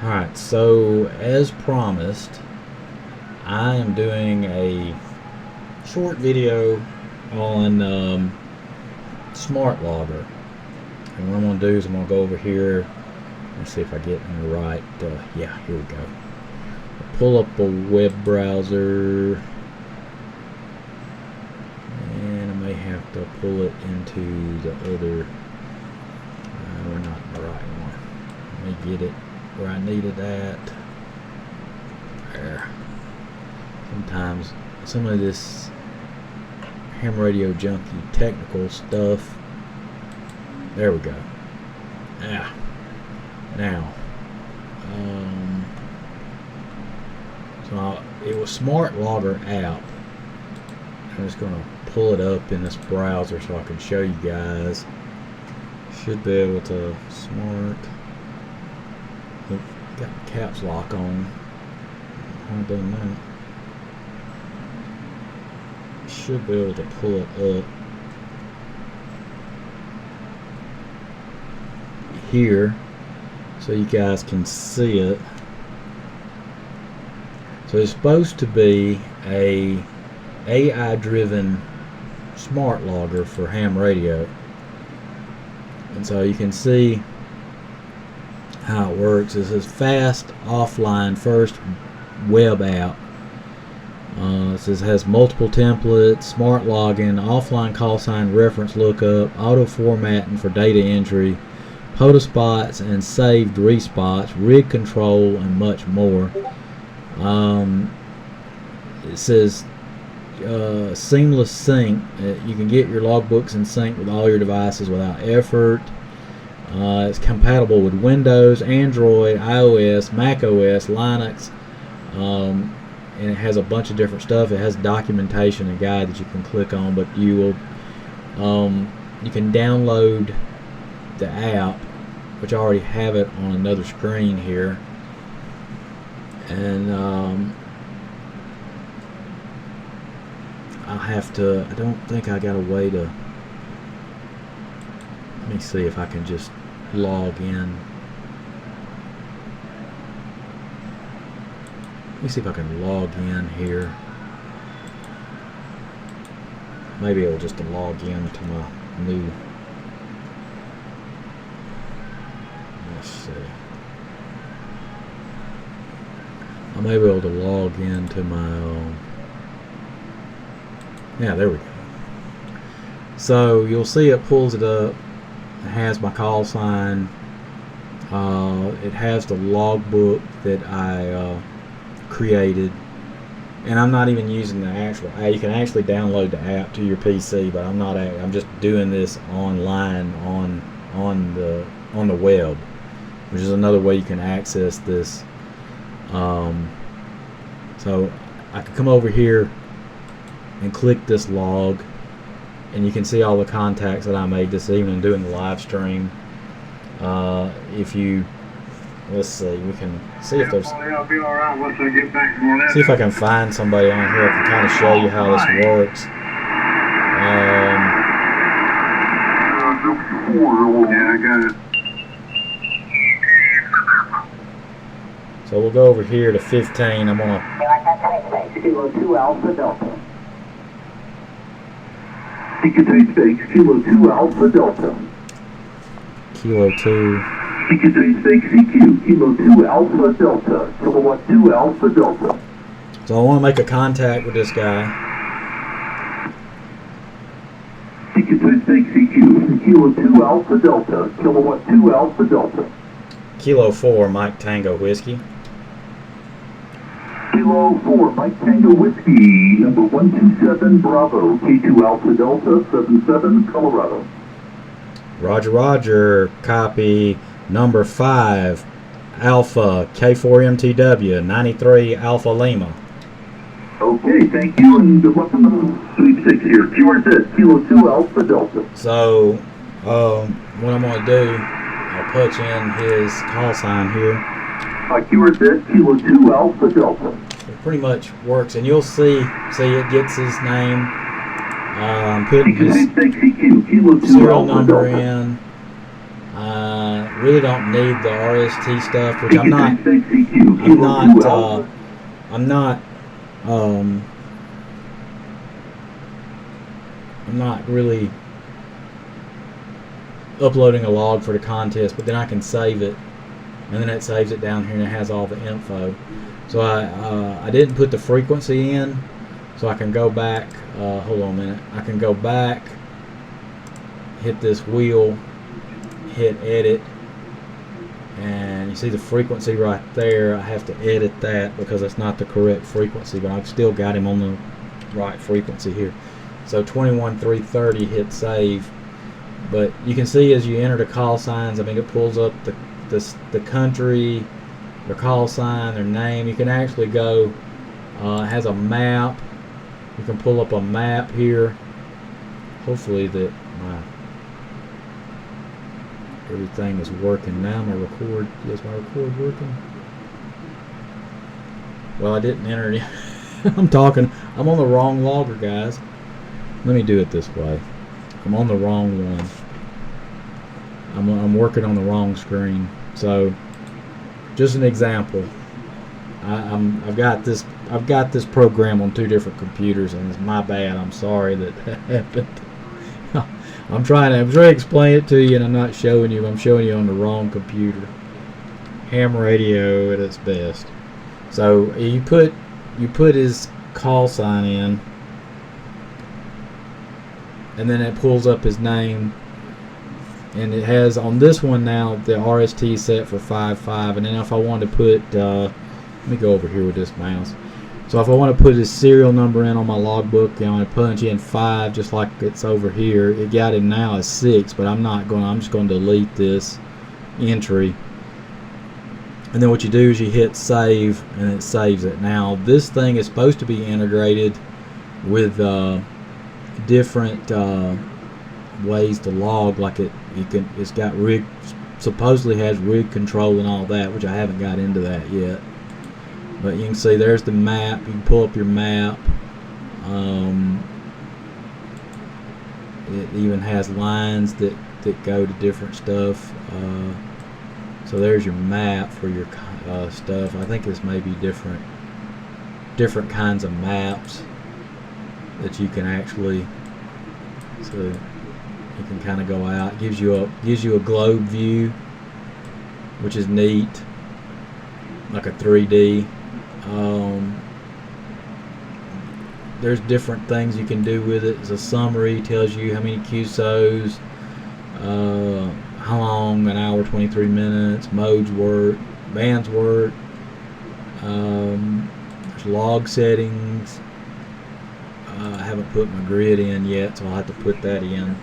Alright, so as promised, I am doing a short video on SmartLogger. And what I'm going to do is I'm going to go over here and see if I get in the right, yeah, here we go. I'll pull up a web browser, and I may have to pull it into the other, we're not in the right one. Let me get it where I needed that. There. Sometimes some of this ham radio junkie technical stuff. There we go. Yeah. Now, so it was SmartLogger.App. I'm just gonna pull it up in this browser so I can show you guys. Should be able to oh, got caps lock on. I've done that. Should be able to pull it up here so you guys can see it. So it's supposed to be a AI driven smart logger for ham radio, and so you can see how it works. It's a fast offline first web app. It says has multiple templates, smart login, offline call sign reference lookup, auto formatting for data entry, POTA spots and saved respots, rig control, and much more. It says seamless sync. You can get your logbooks in sync with all your devices without effort. It's compatible with Windows, Android, iOS, Mac OS, Linux, and it has a bunch of different stuff. It has documentation and guide that you can click on, but you will you can download the app, which I already have it on another screen here, and I don't think I got a way to, let me see if I can just log in. Let me see if I can log in here. Maybe it'll just log in to my new, let's see. I may be able to log into my yeah, there we go. So you'll see it pulls it up. It has my call sign. It has the logbook that I created, and I'm not even using the actual. You can actually download the app to your PC, but I'm not. I'm just doing this online on the web, which is another way you can access this. So I could come over here and click this log, and you can see all the contacts that I made this evening doing the live stream. If you, let's see, we can see if there's, see if I can find somebody on here. I can kind of show you how this works. Yeah, I got it. So we'll go over here to 15. I'm gonna Kilo 2 Alpha Delta. Kilo 2 Alpha Delta. Kilo 2. Kilo 2 Alpha Delta. Kilowatt 2 Alpha Delta. So I want to make a contact with this guy. Kilo 2 Alpha Delta. Kilowatt 2 Alpha Delta. Kilo 4 Mike Tango Whiskey. Kilo 4 Mike Tango Whiskey, number 127 Bravo, K2 Alpha Delta, 77 Colorado. Roger, Roger. Copy. Number 5 Alpha K4MTW 93 Alpha Lima. Okay, thank you, and good luck on the sweepstakes here. QRZ, Kilo 2 Alpha Delta. So, what I'm going to do, I'll punch in his call sign here. QRZ, Kilo 2 Alpha Delta. It pretty much works, and you'll see it gets his name. I'm putting his serial number in. really don't need the RST stuff, which I'm not. CQ, I'm not. 2 Alpha. I'm not. I'm not really uploading a log for the contest, but then I can save it, and then it saves it down here and it has all the info. So I didn't put the frequency in, so I can go back. Hold on a minute. I can go back, hit this wheel, hit edit, and you see the frequency right there. I have to edit that because that's not the correct frequency, but I've still got him on the right frequency here. So 21.330, hit save. But you can see as you enter the call signs, I mean, it pulls up the country, their call sign, their name. You can actually go, it has a map. You can pull up a map here. Hopefully that everything is working now. My record, is my record working? Well, I didn't enter it. I'm on the wrong logger, guys. Let me do it this way. I'm on the wrong one. I'm working on the wrong screen. So, just an example. I've got this program on 2 different computers, and it's my bad. I'm sorry that happened. I'm trying to explain it to you, and I'm not showing you. I'm showing you on the wrong computer. Ham radio at its best. So you put his call sign in, and then it pulls up his name, and it has on this one now the RST set for 5.5, and then if I want to put let me go over here with this mouse. So if I want to put his serial number in on my logbook, I punch in 5 just like it's over here. It got him now as 6, but I'm just going to delete this entry. And then what you do is you hit save, and it saves it. Now this thing is supposed to be integrated with different ways to log, like it's got rig, supposedly has rig control and all that, which I haven't got into that yet. But you can see there's the map. You can pull up your map. It even has lines that go to different stuff. So there's your map for your stuff. I think this may be different kinds of maps that you can actually. So you can kind of go out. It gives you a globe view, which is neat, like a 3D. There's different things you can do with it. It's a summary, tells you how many QSOs, how long, an hour 23 minutes, modes work, bands work. There's log settings. I haven't put my grid in yet, so I'll have to put that in.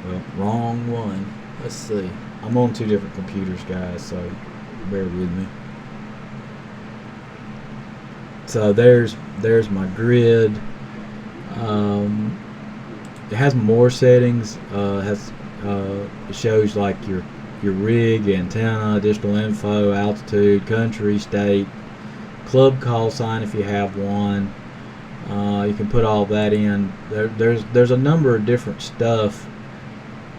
Well, wrong one. Let's see. I'm on 2 different computers, guys, so bear with me. So there's my grid. It has more settings. It shows like your rig, antenna, additional info, altitude, country, state, club call sign if you have one. You can put all that in. There's a number of different stuff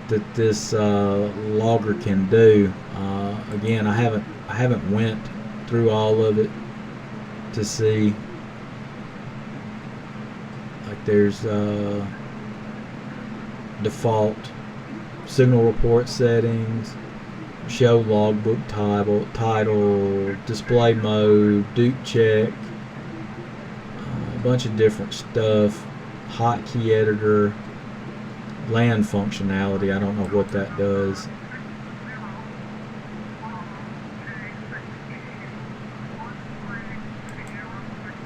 that this logger can do. Again, I haven't went through all of it to see. Like there's default signal report settings, show logbook title, display mode, Duke check, a bunch of different stuff, hotkey editor, LAN functionality. I don't know what that does.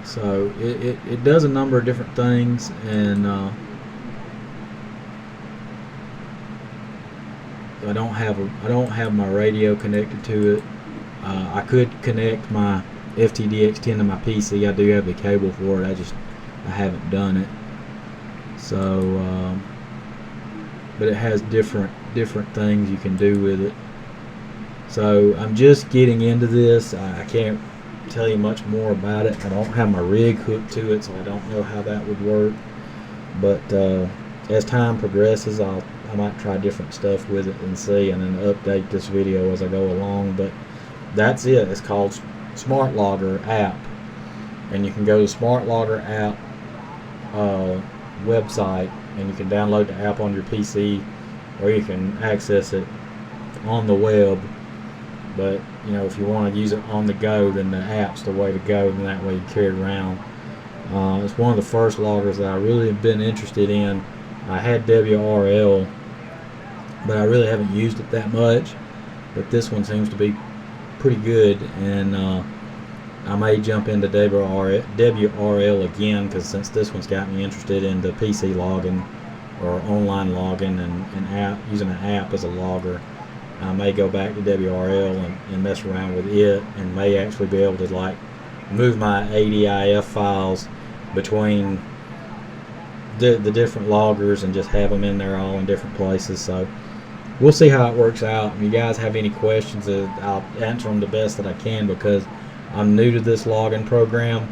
So it does a number of different things, and I don't have my radio connected to it. I could connect my FTDX10 to my PC. I do have the cable for it. I haven't done it. So, but it has different things you can do with it. So I'm just getting into this. I can't tell you much more about it. I don't have my rig hooked to it, so I don't know how that would work. But as time progresses, I might try different stuff with it and see, and then update this video as I go along. But that's it. It's called SmartLogger.App, and you can go to SmartLogger.App website, and you can download the app on your PC, or you can access it on the web. But if you want to use it on the go, then the app's the way to go, and that way you carry it around. It's one of the first loggers that I really have been interested in. I had WRL, but I really haven't used it that much. But this one seems to be pretty good, and I may jump into WRL again, because since this one's got me interested in the PC logging or online logging and using an app as a logger, I may go back to WRL and mess around with it, and may actually be able to move my ADIF files between the different loggers and just have them in there all in different places. So we'll see how it works out. If you guys have any questions, I'll answer them the best that I can, because I'm new to this logging program,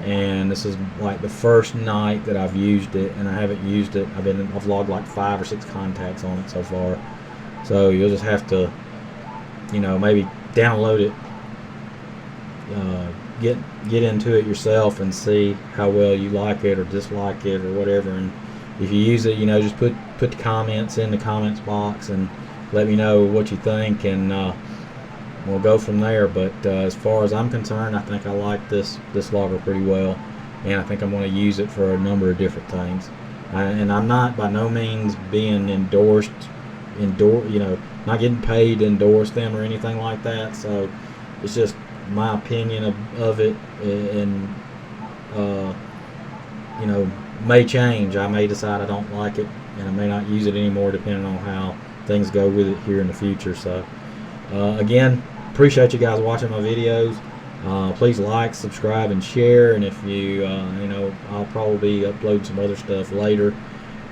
and this is like the first night that I've used it, and I haven't used it. I've logged like 5 or 6 contacts on it so far. So you'll just have to, maybe download it, get into it yourself and see how well you like it or dislike it or whatever. And if you use it, just put the comments in the comments box and let me know what you think, and we'll go from there. But as far as I'm concerned, I think I like this logger pretty well, and I think I'm going to use it for a number of different things. And I'm not by no means being not getting paid to endorse them or anything like that. So it's just my opinion of it, and may change. I may decide I don't like it, and I may not use it anymore, depending on how things go with it here in the future. So again, appreciate you guys watching my videos. Please like, subscribe, and share. And if you I'll probably upload some other stuff later,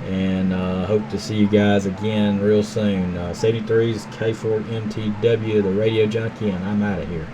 and hope to see you guys again real soon. 73's K4MTW, the Radio Junkie, and I'm out of here.